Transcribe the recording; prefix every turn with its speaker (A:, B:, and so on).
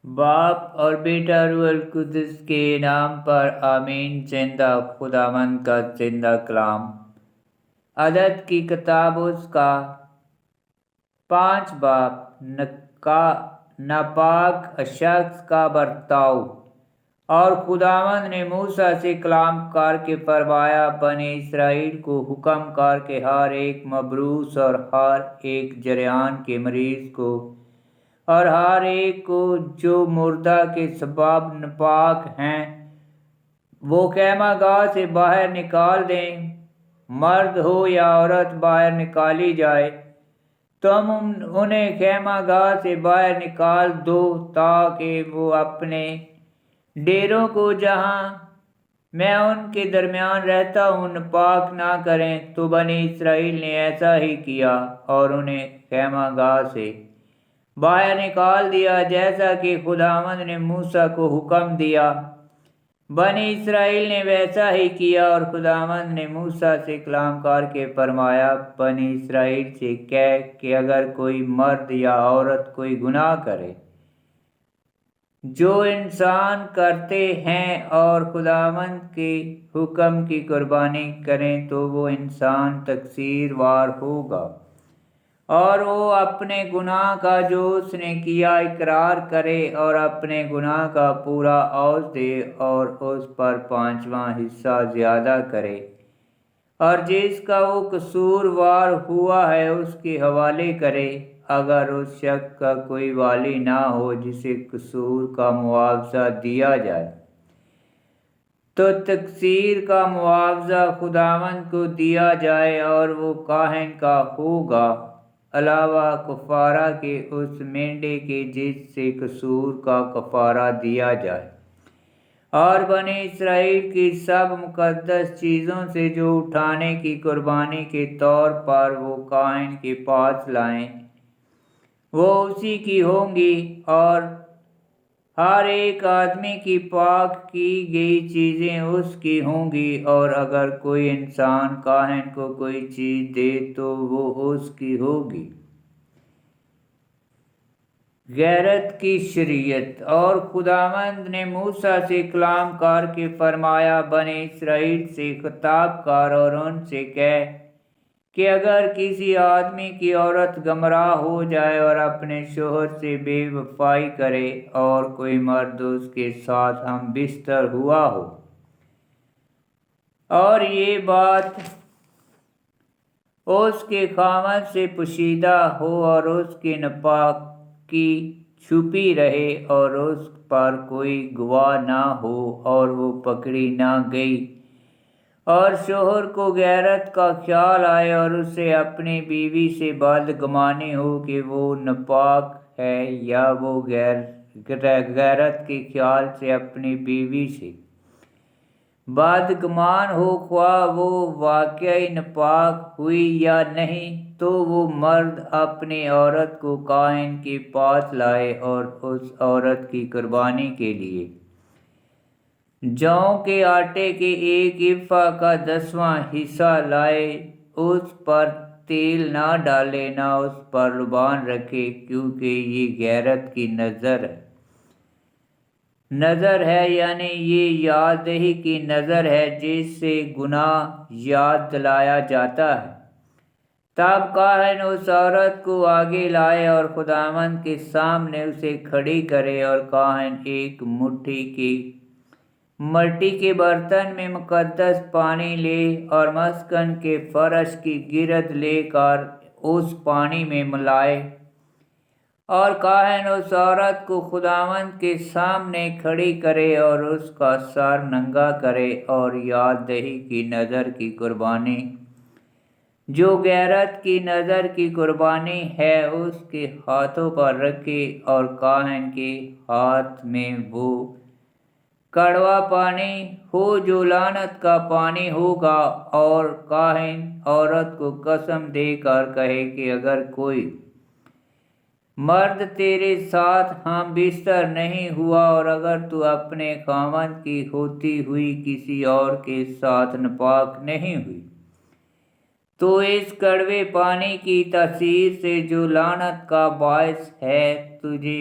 A: باپ اور بیٹا روح القدس کے نام پر آمین۔ زندہ خداوند کا زندہ کلام۔ عدد کی کتاب اس کا 5 باب۔ ناپاک شخص کا برتاؤ۔ اور خداوند نے موسیٰ سے کلام کر کے فرمایا، بنی اسرائیل کو حکم کر کے ہر ایک مبروس اور ہر ایک جریان کے مریض کو اور ہر ایک کو جو مردہ کے سبب ناپاک ہیں وہ خیمہ گاہ سے باہر نکال دیں، مرد ہو یا عورت باہر نکالی جائے۔ تم انہیں خیمہ گاہ سے باہر نکال دو تاکہ وہ اپنے ڈیروں کو جہاں میں ان کے درمیان رہتا ہوں ناپاک نہ کریں۔ تو بنی اسرائیل نے ایسا ہی کیا اور انہیں خیمہ گاہ سے باہر نکال دیا جیسا کہ خداوند نے موسیٰ کو حکم دیا۔ بنی اسرائیل نے ویسا ہی کیا اور خداوند نے موسیٰ سے کلام کر کے فرمایا، بنی اسرائیل سے کہہ کہ اگر کوئی مرد یا عورت کوئی گناہ کرے جو انسان کرتے ہیں اور خداوند کے حکم کی قربانی کریں تو وہ انسان تقصیر وار ہوگا، اور وہ اپنے گناہ کا جو اس نے کیا اقرار کرے اور اپنے گناہ کا پورا عوض دے اور اس پر 5واں حصہ زیادہ کرے، اور جس کا وہ قصور وار ہوا ہے اس کے حوالے کرے۔ اگر اس شخص کا کوئی والی نہ ہو جسے قصور کا معاوضہ دیا جائے تو تقصیر کا معاوضہ خداوند کو دیا جائے اور وہ کاہن کا ہوگا، علاوہ کفارہ کے اس مینڈے کے جس سے قصور کا کفارہ دیا جائے۔ اور بنی اسرائیل کی سب مقدس چیزوں سے جو اٹھانے کی قربانی کے طور پر وہ کاہن کے پاس لائیں وہ اسی کی ہوں گی، اور ہر ایک آدمی کی پاک کی گئی چیزیں اس کی ہوں گی۔ اور اگر کوئی انسان کاہن کو کوئی چیز دے تو وہ اس کی ہوگی۔ غیرت کی شریعت۔ اور خداوند نے موسیٰ سے کلام کر کے فرمایا، بنی اسرائیل سے خطاب کر اور ان سے کہہ کہ اگر کسی آدمی کی عورت گمراہ ہو جائے اور اپنے شوہر سے بے وفائی کرے اور کوئی مرد اس کے ساتھ ہم بستر ہوا ہو اور یہ بات اس کے خاوند سے پوشیدہ ہو اور اس کی ناپاکی چھپی رہے اور اس پر کوئی گواہ نہ ہو اور وہ پکڑی نہ گئی، اور شوہر کو غیرت کا خیال آئے اور اسے اپنی بیوی سے بدگمانی ہو کہ وہ ناپاک ہے، یا وہ غیرت کے خیال سے اپنی بیوی سے بدگمان ہو، خواہ وہ واقعی ناپاک ہوئی یا نہیں، تو وہ مرد اپنی عورت کو کاہن کے پاس لائے اور اس عورت کی قربانی کے لیے جوں کے آٹے کے 1 ایفا کا 10واں حصہ لائے۔ اس پر تیل نہ ڈالے نہ اس پر لبان رکھے، کیونکہ یہ غیرت کی نظر ہے، یعنی یہ یاد دہی کی نظر ہے جس سے گناہ یاد دلایا جاتا ہے۔ تب کاہن اس عورت کو آگے لائے اور خداوند کے سامنے اسے کھڑی کرے، اور کاہن ایک مٹی کے برتن میں مقدس پانی لے اور مسکن کے فرش کی گرد لے کر اس پانی میں ملائے، اور کاہن اس عورت کو خداوند کے سامنے کھڑی کرے اور اس کا سر ننگا کرے، اور یاد دہی کی نظر کی قربانی جو غیرت کی نظر کی قربانی ہے اس کے ہاتھوں پر رکھے، اور کاہن کے ہاتھ میں وہ کڑوا پانی ہو جو لعنت کا پانی ہوگا، اور کاہن عورت کو قسم دے کر کہے کہ اگر کوئی مرد تیرے ساتھ ہم بستر نہیں ہوا اور اگر تو اپنے خاوند کی ہوتی ہوئی کسی اور کے ساتھ ناپاک نہیں ہوئی تو اس کڑوے پانی کی تاثیر سے جو لعنت کا باعث ہے تجھے